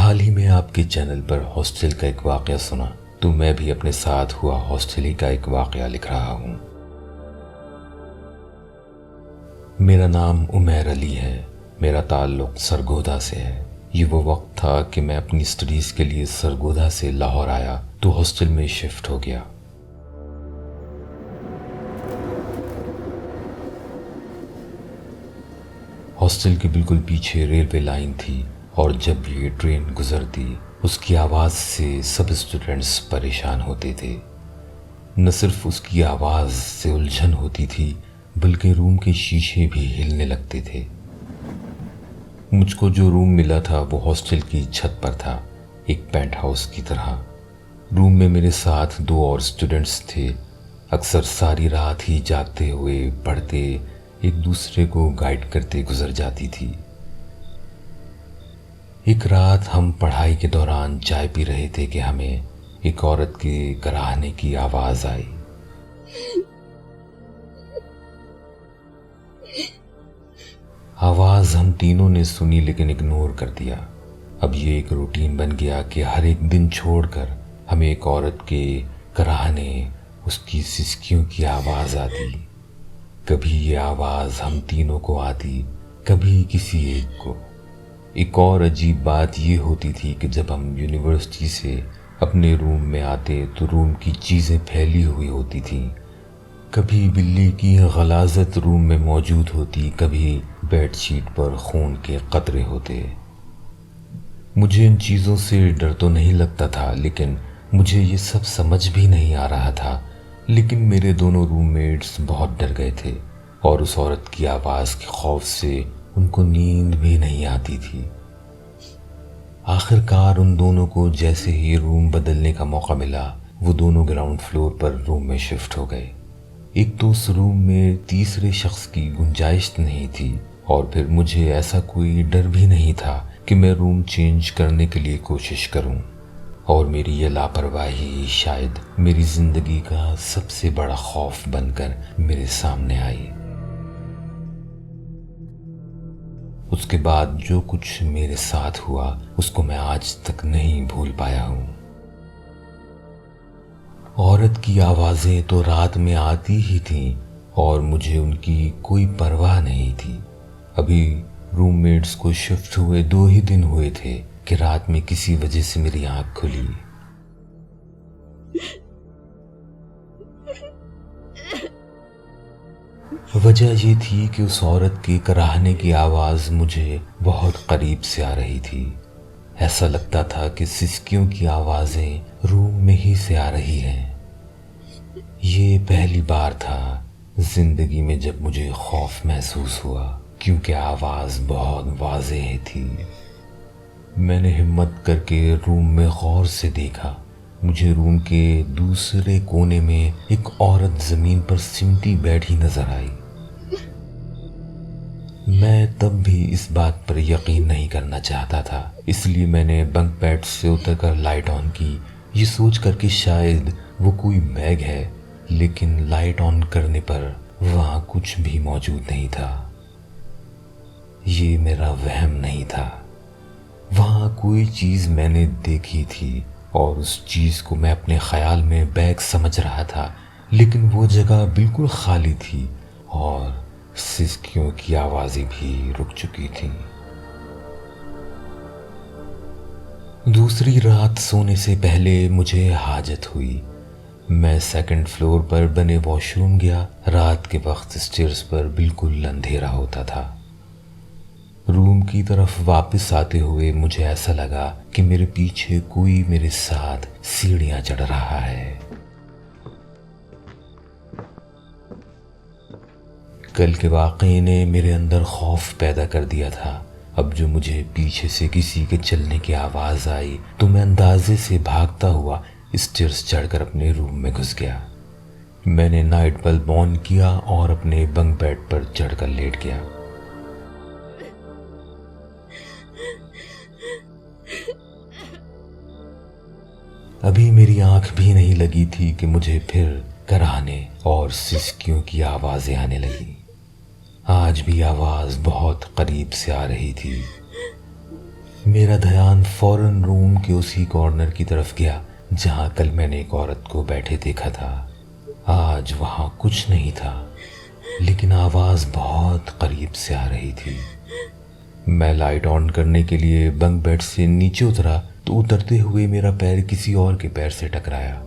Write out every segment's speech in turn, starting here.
حال ہی میں آپ کے چینل پر ہاسٹل کا ایک واقعہ سنا تو میں بھی اپنے ساتھ ہوا ہاسٹل ہی کا ایک واقعہ لکھ رہا ہوں۔ میرا نام عمیر علی ہے، میرا تعلق سرگودا سے ہے۔ یہ وہ وقت تھا کہ میں اپنی اسٹڈیز کے لیے سرگودا سے لاہور آیا تو ہاسٹل میں شفٹ ہو گیا۔ ہاسٹل کے بالکل پیچھے ریلوے لائن تھی اور جب یہ ٹرین گزرتی اس کی آواز سے سب اسٹوڈنٹس پریشان ہوتے تھے۔ نہ صرف اس کی آواز سے الجھن ہوتی تھی بلکہ روم کے شیشے بھی ہلنے لگتے تھے۔ مجھ کو جو روم ملا تھا وہ ہاسٹل کی چھت پر تھا، ایک پینٹ ہاؤس کی طرح۔ روم میں میرے ساتھ 2 اور اسٹوڈنٹس تھے۔ اکثر ساری رات ہی جاگتے ہوئے پڑھتے ایک دوسرے کو گائیڈ کرتے گزر جاتی تھی۔ ایک رات ہم پڑھائی کے دوران چائے پی رہے تھے کہ ہمیں ایک عورت کے کراہنے کی آواز آئی۔ آواز ہم تینوں نے سنی لیکن اگنور کر دیا۔ اب یہ ایک روٹین بن گیا کہ ہر ایک دن چھوڑ کر ہمیں ایک عورت کے کراہنے، اس کی سسکیوں کی آواز آتی۔ کبھی یہ آواز ہم تینوں کو آتی، کبھی کسی ایک کو۔ ایک اور عجیب بات یہ ہوتی تھی کہ جب ہم یونیورسٹی سے اپنے روم میں آتے تو روم کی چیزیں پھیلی ہوئی ہوتی تھیں۔ کبھی بلی کی غلاظت روم میں موجود ہوتی، کبھی بیڈ شیٹ پر خون کے قطرے ہوتے۔ مجھے ان چیزوں سے ڈر تو نہیں لگتا تھا لیکن مجھے یہ سب سمجھ بھی نہیں آ رہا تھا۔ لیکن میرے دونوں روم میٹس بہت ڈر گئے تھے اور اس عورت کی آواز کے خوف سے ان کو نیند بھی نہیں آتی تھی۔ آخر کار ان دونوں کو جیسے ہی روم بدلنے کا موقع ملا وہ دونوں گراؤنڈ فلور پر روم میں شفٹ ہو گئے۔ ایک تو اس روم میں تیسرے شخص کی گنجائش نہیں تھی اور پھر مجھے ایسا کوئی ڈر بھی نہیں تھا کہ میں روم چینج کرنے کے لیے کوشش کروں، اور میری یہ لاپرواہی شاید میری زندگی کا سب سے بڑا خوف بن کر میرے سامنے آئی۔ اس کے بعد جو کچھ میرے ساتھ ہوا اس کو میں آج تک نہیں بھول پایا ہوں۔ عورت کی آوازیں تو رات میں آتی ہی تھیں اور مجھے ان کی کوئی پرواہ نہیں تھی۔ ابھی روم میٹس کو شفٹ ہوئے 2 ہی دن ہوئے تھے کہ رات میں کسی وجہ سے میری آنکھ کھلی۔ وجہ یہ تھی کہ اس عورت کے کراہنے کی آواز مجھے بہت قریب سے آ رہی تھی۔ ایسا لگتا تھا کہ سسکیوں کی آوازیں روم میں ہی سے آ رہی ہیں۔ یہ پہلی بار تھا زندگی میں جب مجھے خوف محسوس ہوا کیونکہ آواز بہت واضح تھی۔ میں نے ہمت کر کے روم میں غور سے دیکھا۔ مجھے روم کے دوسرے کونے میں ایک عورت زمین پر سمٹی بیٹھی نظر آئی۔ میں تب بھی اس بات پر یقین نہیں کرنا چاہتا تھا، اس لیے میں نے بنک بیڈ سے اتر کر لائٹ آن کی، یہ سوچ کر کہ شاید وہ کوئی بیگ ہے، لیکن لائٹ آن کرنے پر وہاں کچھ بھی موجود نہیں تھا۔ یہ میرا وہم نہیں تھا، وہاں کوئی چیز میں نے دیکھی تھی اور اس چیز کو میں اپنے خیال میں بیگ سمجھ رہا تھا، لیکن وہ جگہ بالکل خالی تھی اور سسکیوں کی آوازیں بھی رک چکی تھیں۔ دوسری رات سونے سے پہلے مجھے حاجت ہوئی۔ میں 2nd فلور پر بنے واش روم گیا۔ رات کے وقت اسٹیئرز پر بالکل اندھیرا ہوتا تھا۔ روم کی طرف واپس آتے ہوئے مجھے ایسا لگا کہ میرے پیچھے کوئی میرے ساتھ سیڑھیاں چڑھ رہا ہے۔ کل کے واقعے نے میرے اندر خوف پیدا کر دیا تھا۔ اب جو مجھے پیچھے سے کسی کے چلنے کی آواز آئی تو میں اندازے سے بھاگتا ہوا اسٹیئرز چڑھ کر اپنے روم میں گھس گیا۔ میں نے نائٹ بلب آن کیا اور اپنے بنک بیڈ پر چڑھ کر لیٹ گیا۔ ابھی میری آنکھ بھی نہیں لگی تھی کہ مجھے پھر کراہنے اور سسکیوں کی آوازیں آنے لگی۔ آج بھی آواز بہت قریب سے آ رہی تھی۔ میرا دھیان فوراً روم کے اسی کارنر کی طرف گیا جہاں کل میں نے ایک عورت کو بیٹھے دیکھا تھا۔ آج وہاں کچھ نہیں تھا، لیکن آواز بہت قریب سے آ رہی تھی۔ میں لائٹ آن کرنے کے لیے بنک بیڈ سے نیچے اترا تو اترتے ہوئے میرا پیر کسی اور کے پیر سے ٹکرایا۔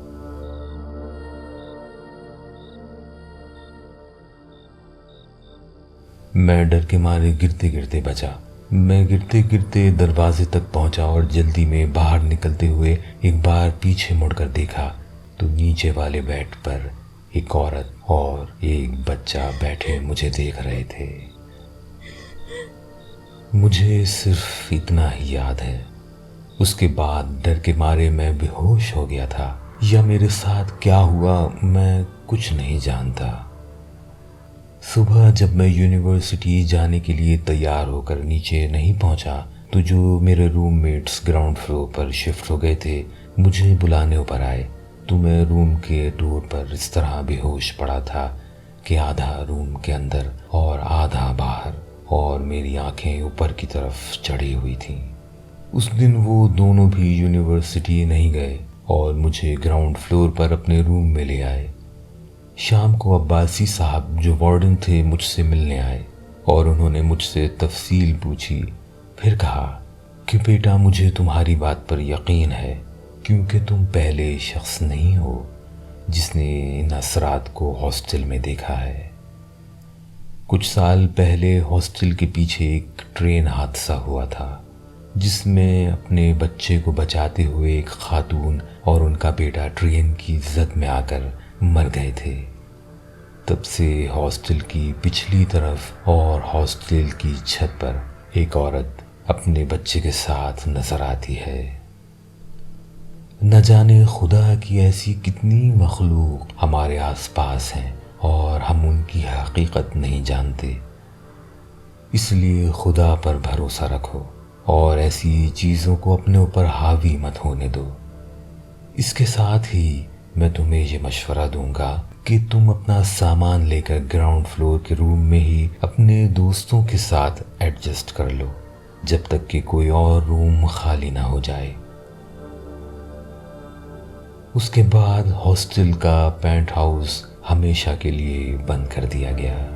میں ڈر کے مارے گرتے گرتے بچا۔ میں گرتے گرتے دروازے تک پہنچا اور جلدی میں باہر نکلتے ہوئے ایک بار پیچھے مڑ کر دیکھا تو نیچے والے بیڈ پر ایک عورت اور ایک بچہ بیٹھے مجھے دیکھ رہے تھے۔ مجھے صرف اتنا ہی یاد ہے۔ اس کے بعد ڈر کے مارے میں بے ہوش ہو گیا تھا، یا میرے ساتھ کیا ہوا میں کچھ نہیں جانتا۔ صبح جب میں یونیورسٹی جانے کے لیے تیار ہو کر نیچے نہیں پہنچا تو جو میرے روم میٹس گراؤنڈ فلور پر شفٹ ہو گئے تھے مجھے بلانے اوپر آئے تو میں روم کے ڈور پر اس طرح بے ہوش پڑا تھا کہ آدھا روم کے اندر اور آدھا باہر، اور میری آنکھیں اوپر کی طرف چڑھی ہوئی تھیں۔ اس دن وہ دونوں بھی یونیورسٹی نہیں گئے اور مجھے گراؤنڈ فلور پر اپنے روم میں لے آئے۔ شام کو عباسی صاحب جو وارڈن تھے مجھ سے ملنے آئے اور انہوں نے مجھ سے تفصیل پوچھی، پھر کہا کہ بیٹا مجھے تمہاری بات پر یقین ہے کیونکہ تم پہلے شخص نہیں ہو جس نے ان اثرات کو ہاسٹل میں دیکھا ہے۔ کچھ سال پہلے ہاسٹل کے پیچھے ایک ٹرین حادثہ ہوا تھا جس میں اپنے بچے کو بچاتے ہوئے ایک خاتون اور ان کا بیٹا ٹرین کی زد میں آ کر مر گئے تھے۔ تب سے ہاسٹل کی پچھلی طرف اور ہاسٹل کی چھت پر ایک عورت اپنے بچے کے ساتھ نظر آتی ہے۔ نہ جانے خدا کی ایسی کتنی مخلوق ہمارے آس پاس ہیں اور ہم ان کی حقیقت نہیں جانتے۔ اس لیے خدا پر بھروسہ رکھو اور ایسی چیزوں کو اپنے اوپر حاوی مت ہونے دو۔ اس کے ساتھ ہی میں تمہیں یہ مشورہ دوں گا کہ تم اپنا سامان لے کر گراؤنڈ فلور کے روم میں ہی اپنے دوستوں کے ساتھ ایڈجسٹ کر لو جب تک کہ کوئی اور روم خالی نہ ہو جائے۔ اس کے بعد ہاسٹل کا پینٹ ہاؤس ہمیشہ کے لیے بند کر دیا گیا۔